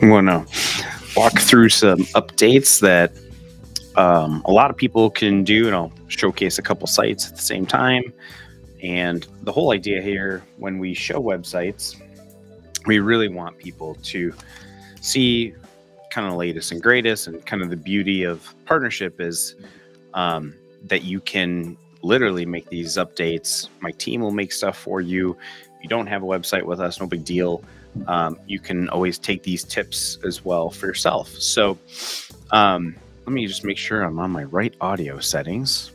I want to walk through some updates that a lot of people can do, and I'll showcase a couple sites at the same time. And the whole idea here, when we show websites, we really want people to see kind of the latest and greatest, and kind of the beauty of partnership is that you can literally make these updates. My team will make stuff for you. If you don't have a website with us, no big deal. You can always take these tips as well for yourself. So let me just make sure I'm on my right audio settings.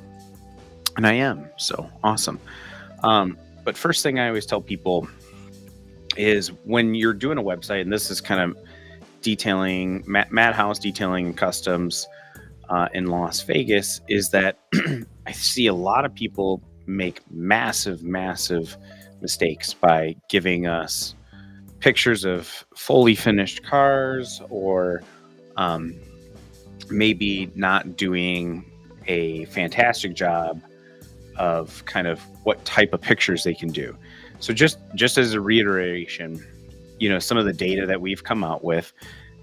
And I am. So awesome. But first thing I always tell people is when you're doing a website, and this is kind of detailing, Madhouse Detailing and Customs in Las Vegas, is that I see a lot of people make massive mistakes by giving us pictures of fully finished cars, or maybe not doing a fantastic job of kind of what type of pictures they can do. So just as a reiteration, some of the data that we've come out with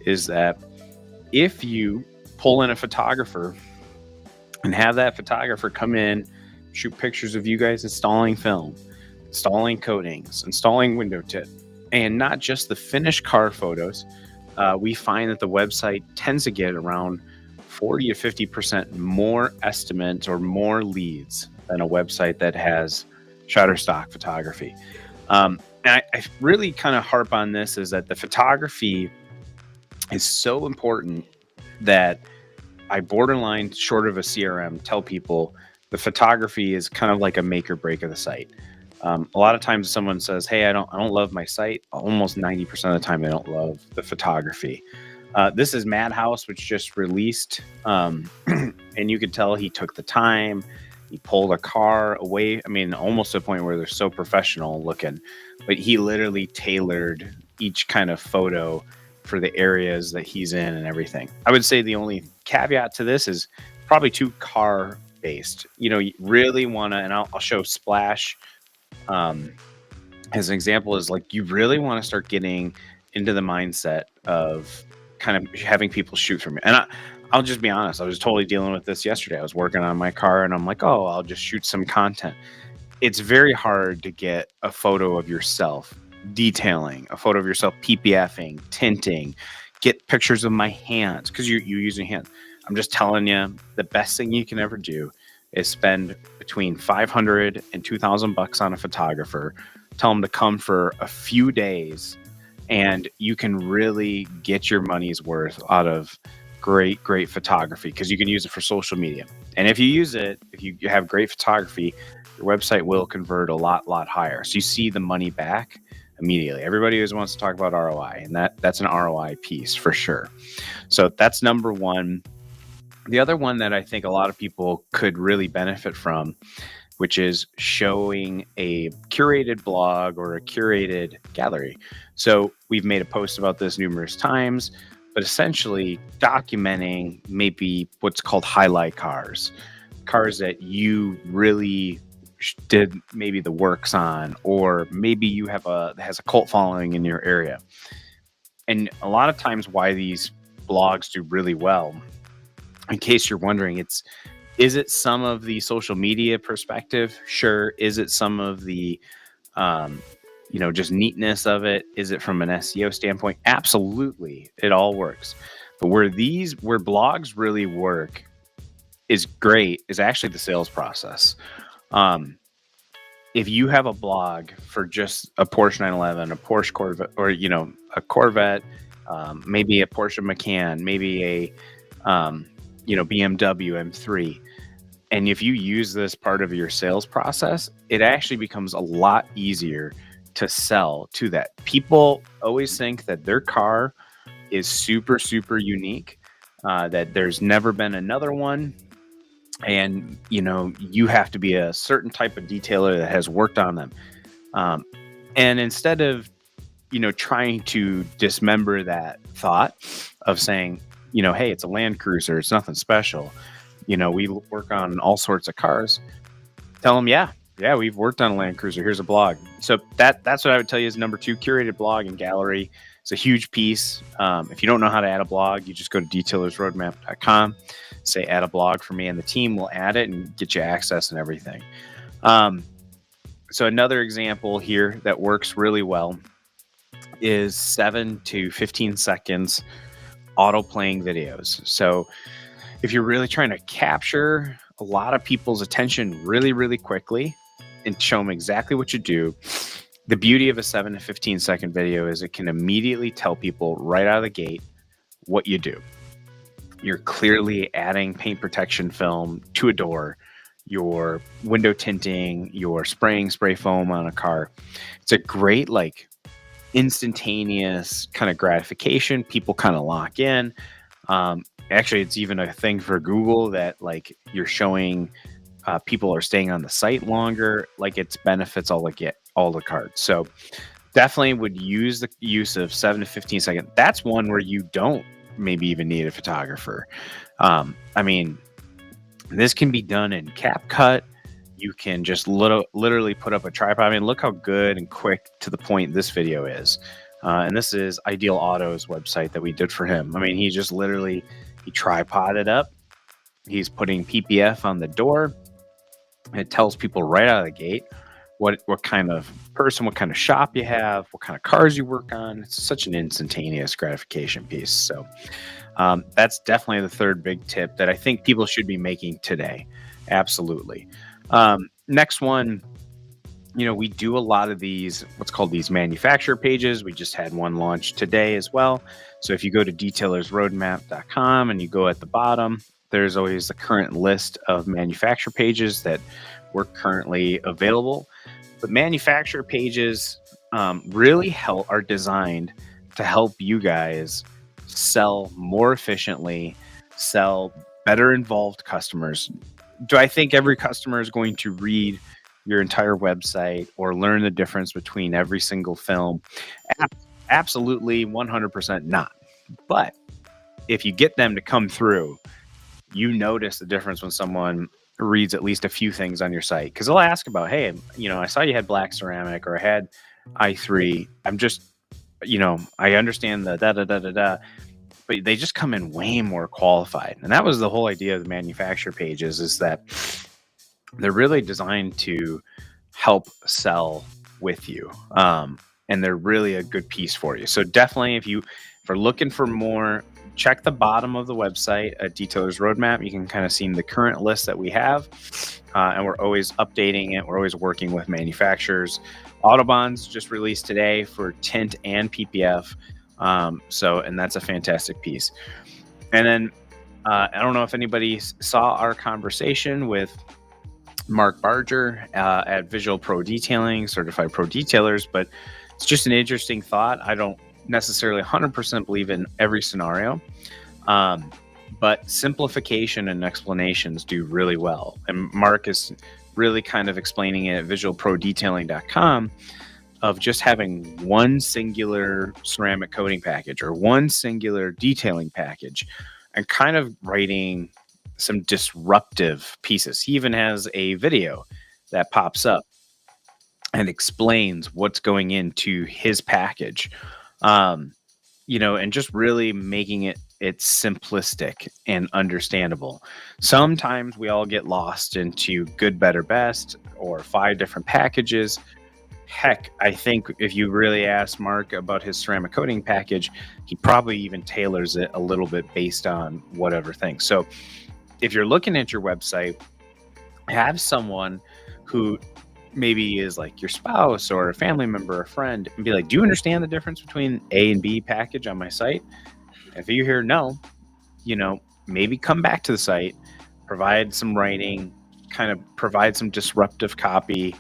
is that if you pull in a photographer and have that photographer come in, shoot pictures of you guys installing film, installing coatings, installing window tint, and not just the finished car photos, we find that the website tends to get around 40 to 50% more estimates or more leads than a website that has Shutterstock photography. And I really kind of harp on this, is that the photography is so important that I borderline, short of a CRM, tell people the photography is kind of like a make or break of the site. A lot of times someone says, hey, I don't love my site. Almost 90% of the time they don't love the photography. This is Madhouse, which just released, and you could tell he took the time. He pulled a car away. I mean, almost to a point where they're so professional looking, but he literally tailored each kind of photo for the areas that he's in and everything. I would say the only caveat to this is probably too car based. You really want to, and I'll show Splash as an example, is like, you really want to start getting into the mindset of kind of having people shoot from you. And I'll just be honest, I was totally dealing with this yesterday. I was working on my car and I'm like, oh, I'll just shoot some content. It's very hard to get a photo of yourself detailing, a photo of yourself PPFing, tinting, get pictures of my hands, because you're using hands. I'm just telling you, the best thing you can ever do is spend between $500 and $2,000 on a photographer. Tell them to come for a few days, and you can really get your money's worth out of great photography, because you can use it for social media. And if you have great photography, your website will convert a lot higher. So you see the money back immediately. Everybody always wants to talk about ROI, and that's an ROI piece for sure. So that's number one. The other one that I think a lot of people could really benefit from, which is showing a curated blog or a curated gallery. So we've made a post about this numerous times, but essentially documenting maybe what's called highlight cars that you really did maybe the works on, or maybe you have has a cult following in your area. And a lot of times why these blogs do really well, in case you're wondering, is it some of the social media perspective? Sure. Is it some of the just neatness of it? Is it from an SEO standpoint? Absolutely. It all works. But where blogs really work is actually the sales process. If you have a blog for just a Porsche 911, a Porsche Corvette, or a Corvette, maybe a Porsche Macan, maybe a BMW M3, and if you use this part of your sales process, it actually becomes a lot easier to sell to that. People always think that their car is super unique, that there's never been another one. And, you have to be a certain type of detailer that has worked on them. And instead of, trying to dismember that thought of saying, hey, it's a Land Cruiser, it's nothing special. We work on all sorts of cars. Tell them, yeah, we've worked on a Land Cruiser. Here's a blog. So that's what I would tell you is number two, curated blog and gallery. It's a huge piece. If you don't know how to add a blog, you just go to detailersroadmap.com, say add a blog for me, and the team will add it and get you access and everything. So another example here that works really well is 7 to 15 seconds auto playing videos. So if you're really trying to capture a lot of people's attention really, really quickly and show them exactly what you do, the beauty of a 7 to 15 second video is it can immediately tell people right out of the gate what you do. You're clearly adding paint protection film to a door, you're window tinting, you're spraying spray foam on a car. It's a great, like, instantaneous kind of gratification. People kind of lock in. Actually, it's even a thing for Google that, like, you're showing people are staying on the site longer. Like, it's benefits all the cards. So definitely would use the use of 7 to 15 seconds. That's one where you don't maybe even need a photographer. I mean, this can be done in CapCut. You can just literally put up a tripod. I mean, look how good and quick to the point this video is. And this is Ideal Auto's website that we did for him. I mean, he just literally, he tripoded up. He's putting PPF on the door. It tells people right out of the gate what kind of person, what kind of shop you have, what kind of cars you work on. It's such an instantaneous gratification piece. So that's definitely the third big tip that I think people should be making today. Absolutely. Next one, we do a lot of these, what's called these manufacturer pages. We just had one launch today as well. So if you go to detailersroadmap.com and you go at the bottom, there's always the current list of manufacturer pages that were currently available. But manufacturer pages really are designed to help you guys sell more efficiently, sell better involved customers. Do I think every customer is going to read your entire website or learn the difference between every single film? Absolutely 100% not. But if you get them to come through, you notice the difference when someone reads at least a few things on your site, because they'll ask about, hey, I saw you had black ceramic or I had i3. I'm just, I understand the da-da-da-da-da, but they just come in way more qualified. And that was the whole idea of the manufacturer pages, is that they're really designed to help sell with you. And they're really a good piece for you. So definitely, if you're looking for more, check the bottom of the website at Detailers Roadmap. You can kind of see the current list that we have. And we're always updating it. We're always working with manufacturers. Autobahn's just released today for tint and PPF. And that's a fantastic piece. And then I don't know if anybody saw our conversation with Mark Barger at Visual Pro Detailing, Certified Pro Detailers, but it's just an interesting thought. I don't necessarily 100% believe in every scenario, but simplification and explanations do really well. And Mark is really kind of explaining it at visualprodetailing.com of just having one singular ceramic coating package or one singular detailing package, and kind of writing some disruptive pieces. He even has a video that pops up and explains what's going into his package, and just really making it simplistic and understandable. Sometimes we all get lost into good, better, best, or 5 different packages. Heck, I think if you really ask Mark about his ceramic coating package, he probably even tailors it a little bit based on whatever thing. So if you're looking at your website, have someone who maybe is like your spouse or a family member or a friend, and be like, do you understand the difference between A and B package on my site? If you hear no, maybe come back to the site, provide some writing, kind of provide some disruptive copy.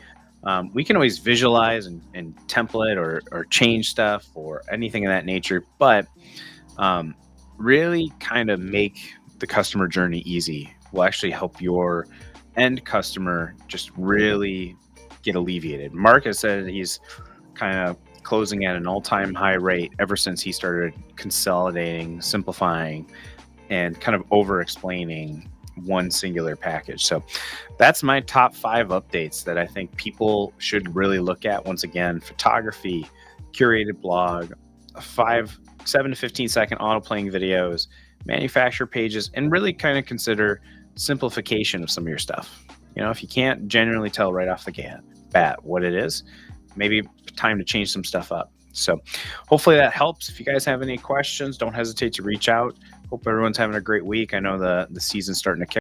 We can always visualize and template or change stuff or anything of that nature, but really kind of make the customer journey easy will actually help your end customer just really get alleviated. Mark has said he's kind of closing at an all-time high rate ever since he started consolidating, simplifying, and kind of over-explaining one singular package. So that's my top 5 updates that I think people should really look at. Once again, photography, curated blog, 7 to 15-second auto playing videos, manufacturer pages, and really kind of consider simplification of some of your stuff. If you can't genuinely tell right off the bat what it is, maybe time to change some stuff up. So hopefully that helps. If you guys have any questions, don't hesitate to reach out. Hope everyone's having a great week. I know the season's starting to kick